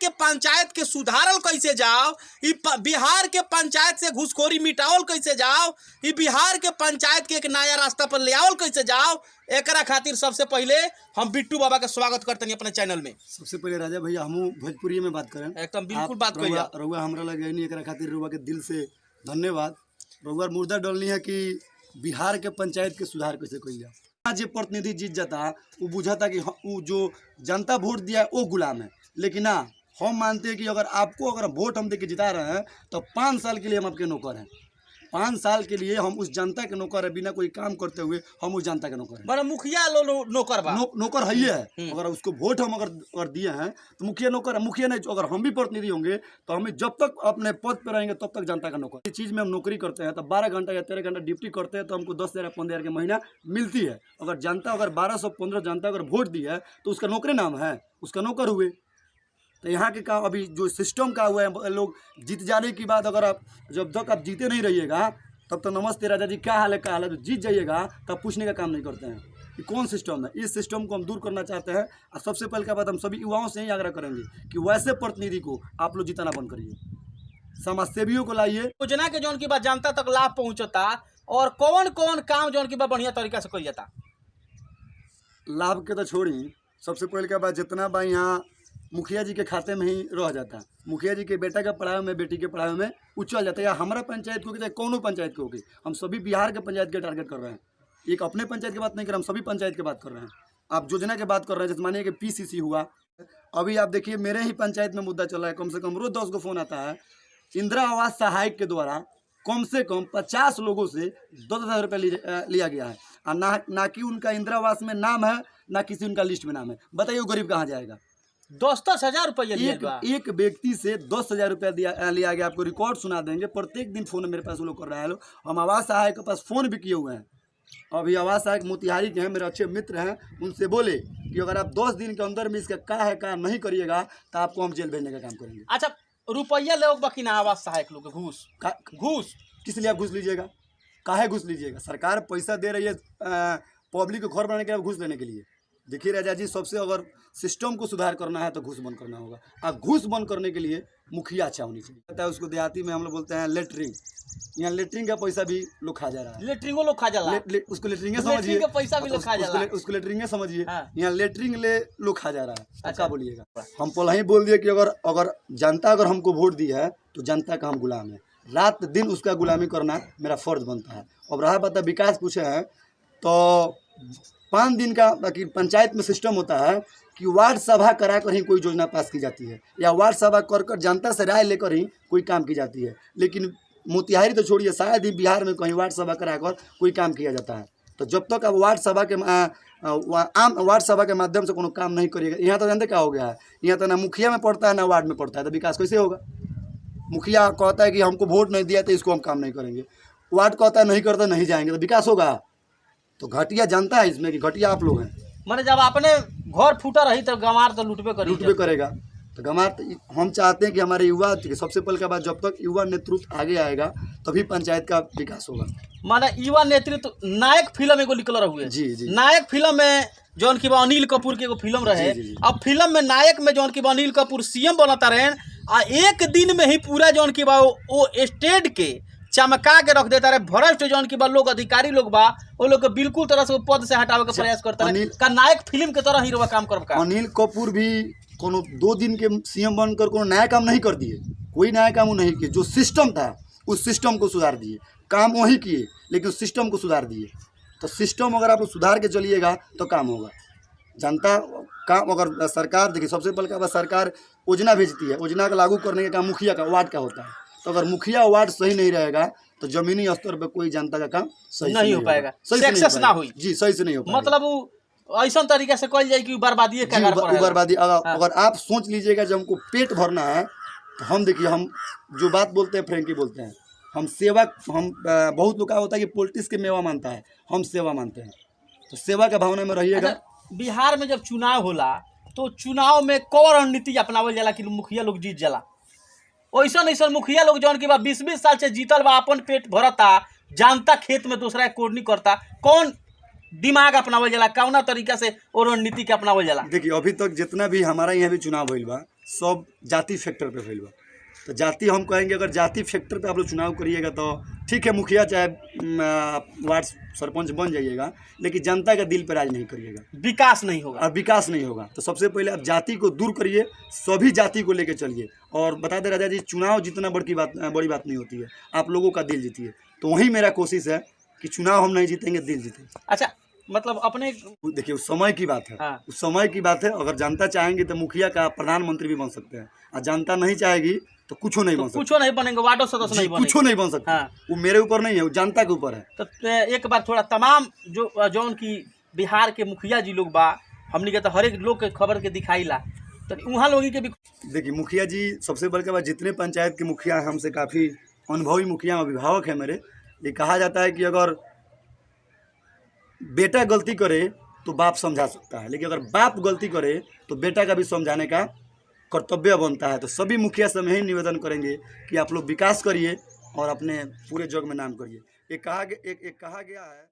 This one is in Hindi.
के पंचायत के सुधारल कैसे जाओ, बिहार के पंचायत से घूसखोरी मिटावल कैसे जाओ, बिहार के पंचायत के एक नया रास्ता पर ले आवल कैसे जाओ, एकरा खातिर सबसे पहले हम बिट्टू बाबा के स्वागत करते हैं अपने चैनल में। सबसे पहले राजा भैया हम भोजपुरी में बात करें, एकदम बिल्कुल बात करिए। रउआ हमरा लगे नहीं, एकरा खातिर रउआ के दिल से धन्यवाद। रउआ मुर्दा डलनी है कि बिहार के पंचायत के सुधार कैसे कइल जाए। जो प्रतिनिधि जीत जाता वो बुझाता कि वो जो जनता वोट दिया है वो गुलाम है, लेकिन ना, हम मानते हैं कि अगर वोट हम दे के जिता रहे हैं तो 5 साल के लिए हम आपके नौकर हैं। 5 साल के लिए हम उस जनता के नौकर है, बिना कोई काम करते हुए हम उस जनता के नौकर हैं। बड़ा मुखिया नौकर बा, नौकर है ही है। अगर उसको वोट हम अगर दिए हैं तो मुखिया नौकर है। मुखिया नहीं, अगर हम भी प्रतिनिधि होंगे तो हमें जब तक अपने पद पर रहेंगे तब तक जनता का नौकर। इस चीज़ में हम नौकरी करते हैं तो 12 घंटा या 13 घंटा ड्यूटी करते हैं तो हमको 10,000 या 15,000 की महीना मिलती है। अगर जनता 1215 जनता अगर वोट दी है तो उसका नौकरी नाम है, उसका नौकर हुए। तो यहाँ के का अभी जो सिस्टम का हुआ है, लोग जीत जाने के बाद अगर आप जब तक आप जीते नहीं रहिएगा तब तो नमस्ते राजा जी क्या हाल है, क्या हाल है। तो जीत जाइएगा तब पूछने का काम नहीं करते हैं कि कौन सिस्टम है। इस सिस्टम को हम दूर करना चाहते हैं। और सबसे पहले का बात हम सभी युवाओं से ही आग्रह करेंगे कि वैसे प्रतिनिधि को आप लोग जिताना बंद करिए, समाज सेवियों को लाइए। योजना के जौन की बात जनता तक लाभ पहुँचता और कौन कौन काम जौन की बात बढ़िया तरीका से कइल जाता। लाभ के तो छोड़ी, सबसे पहले का बात जितना बा यहाँ मुखिया जी के खाते में ही रह जाता। मुखिया जी के बेटा के पढ़ाई में, बेटी के पढ़ाई में उछल जाता है। या हमारा पंचायत को चाहे कौनो पंचायत को होगी, हम सभी बिहार के पंचायत के टारगेट कर रहे हैं। एक अपने पंचायत की बात नहीं कर रहे, हम सभी पंचायत की बात कर रहे हैं। आप योजना की बात कर रहे हैं, जैसे मानिए कि PCC हुआ। अभी आप देखिए मेरे ही पंचायत में मुद्दा चल रहा है, कम से कम रोज 10 को फ़ोन आता है। इंदिरा आवास सहायक के द्वारा कम से कम 50 लोगों से 10,000 रुपये लिया गया है। और ना कि उनका इंदिरा आवास में नाम है, ना किसी उनका लिस्ट में नाम है। बताइए वो गरीब कहाँ जाएगा। 10,000 रुपया एक व्यक्ति से 10,000 रुपया लिया गया। आपको रिकॉर्ड सुना देंगे। प्रत्येक दिन फोन मेरे पास वो लोग कर रहे हैं। लोग हम आवास सहायक के पास फ़ोन भी किए हुए हैं। अभी आवास सहायक मोतिहारी के हैं, मेरे अच्छे मित्र हैं। उनसे बोले कि अगर आप 10 दिन के अंदर में इसका क्या है क्या नहीं करिएगा तो आपको हम जेल भेजने का काम करेंगे। अच्छा, रुपया लोग बाकी ना आवास सहायक लोग घूस घूस किस लिए आप घूस लीजिएगा? काहे घूस लीजिएगा? सरकार पैसा दे रही है पब्लिक को घर बनाने के लिए, घूस लेने के लिए। देखिए राजा जी, सबसे अगर सिस्टम को सुधार करना है तो घूस बंद करना होगा। और घूस बंद करने के लिए मुखिया अच्छा होनी चाहिए। पता है उसको देहाती में हम लोग बोलते हैं लेटरिंग। यहाँ लेटरिंग का पैसा भी लोग खा जा रहा है। लेटरिंगो लोग खा जाला। उसको लेटरिंग समझिए, पैसा भी लोग खा जाला। उसको लेटरिंग समझिए। हाँ। यहाँ लेटरिंग ले लोग खा जा रहा है। अच्छा। क्या बोलिएगा? हम पहले ही बोल दिए कि अगर जनता अगर हमको वोट दी है तो जनता का हम गुलाम है। रात दिन उसका गुलामी करना मेरा फर्ज बनता है। अब रहा बात विकास पूछे हैं तो 5 दिन का बाकी पंचायत में सिस्टम होता है कि वार्ड सभा करा कर ही कोई योजना पास की जाती है, या वार्ड सभा कर जनता से राय लेकर ही कोई काम की जाती है। लेकिन मोतिहारी तो छोड़िए, शायद ही बिहार में कहीं वार्ड सभा करा कर कोई काम किया जाता है। तो जब तक अब वार्ड सभा के आम वार्ड सभा के माध्यम से कोनो काम नहीं करिएगा। यहाँ तो जानते क्या हो गया है, यहाँ तो ना मुखिया में पड़ता है ना वार्ड में पड़ता है, तो विकास कैसे होगा? मुखिया कहता है कि हमको वोट नहीं दिया तो इसको हम काम नहीं करेंगे, वार्ड कहता है नहीं करता नहीं जाएंगे, तो विकास होगा? तो घटिया जनता है इसमें कि घटिया आप लोग हैं। मैंने जब आपने घर फूटा रही तो गंवार तो लुटबे करेगा। तो गंवार तो हम चाहते हैं कि हमारे युवा, सबसे पहले का बात, जब तक युवा नेतृत्व आगे आएगा तभी पंचायत का विकास होगा। माने युवा नेतृत्व नायक फिल्म एगो निकल रहा हुए। जी जी। नायक फिल्म में जौन की अनिल कपूर के एगो फिल्म रहे। अब फिल्म में नायक में जौन की अनिल कपूर CM बनता रहे आ एक दिन में ही पूरा जौन की वो स्टेट के चमका के रख देता रहे। भ्रष्ट जौन की लोग अधिकारी लोग बा वो लोग बिल्कुल तरह से पद से हटावे का प्रयास करता है। का नायक फिल्म के तरह हीरो काम कर। अनिल कपूर भी कोनो 2 दिन के CM बनकर कोनो नया काम नहीं कर दिए, कोई नया काम वो नहीं किए। जो सिस्टम था उस सिस्टम को सुधार दिए। काम वही किए लेकिन उस सिस्टम को सुधार दिए। तो सिस्टम अगर आप सुधार के चलिएगा तो काम होगा। जनता काम अगर सरकार, देखिए सबसे पहले क्या सरकार योजना भेजती है, योजना का लागू करने का काम मुखिया का वार्ड का होता है। तो अगर मुखिया वार्ड सही नहीं रहेगा तो जमीनी स्तर पर कोई जनता का काम सही नहीं हो पाएगा, सक्सेस ना हुई। जी, सही से नहीं हो पाएगा। मतलब ऐसा तरीके से कल जाए कि बर्बादी बर्बादी। अगर आप सोच लीजिएगा जब हमको पेट भरना है तो हम देखिए, हम जो बात बोलते हैं फ्रेंकी बोलते हैं, हम सेवा, हम बहुत लोग का होता है कि पॉलिटिक्स के मेवा मानता है, हम सेवा मानते हैं। तो सेवा के भावना में रहिएगा। बिहार में जब चुनाव होला तो चुनाव में कौन रणनीति अपनावल जाला कि मुखिया लोग जीत जाला? ऐसा मुखिया लोग जौन की 20-20 साल से जीतल बा, अपन पेट भरता, जानता खेत में दूसरा कोर्नी करता, कौन दिमाग अपनावल जाला, कौना तरीका से और रणनीति के अपनावल जाला? देखिए अभी तक जितना भी हमारा यहाँ भी चुनाव होइल बा, सब जाति फैक्टर पे फैल बा। तो जाति हम कहेंगे अगर जाति फैक्टर पे आप लोग चुनाव करिएगा तो ठीक है, मुखिया चाहे वार्ड सरपंच बन जाइएगा, लेकिन जनता के दिल पर राज नहीं करिएगा, विकास नहीं होगा। और विकास नहीं होगा। तो सबसे पहले आप जाति को दूर करिए, सभी जाति को लेकर चलिए। और बता दे राजा जी, चुनाव जितना बड़ी बात नहीं होती है, आप लोगों का दिल जीतिए। तो वही मेरा कोशिश है कि चुनाव हम नहीं जीतेंगे, दिल जीतेंगे। अच्छा, मतलब अपने देखिए उस समय की बात है। हाँ। उस समय की बात है। अगर जनता चाहेंगे तो मुखिया का प्रधानमंत्री भी बन सकते हैं, और जनता नहीं चाहेगी तो कुछ नहीं बन सकता। कुछ नहीं बनेंगे, वार्डो सदस्य नहीं बनेंगे, कुछ नहीं बन सकता। हाँ। वो मेरे ऊपर नहीं है, वो जनता के ऊपर है। तो एक बार थोड़ा तमाम जौन की बिहार के मुखिया जी लोग बा, हमनी के तो हर एक लोग के खबर के दिखाईला, तो वहाँ लोगों के भी देखिए मुखिया जी, सबसे बड़का बात, जितने पंचायत के मुखिया हैं हमसे काफ़ी अनुभवी मुखिया अभिभावक है मेरे। ये कहा जाता है कि अगर बेटा गलती करे तो बाप समझा सकता है, लेकिन अगर बाप गलती करे तो बेटा का भी समझाने का कर्तव्य बनता है। तो सभी मुखिया से हम यही निवेदन करेंगे कि आप लोग विकास करिए और अपने पूरे जग में नाम करिए। एक कहा गया है।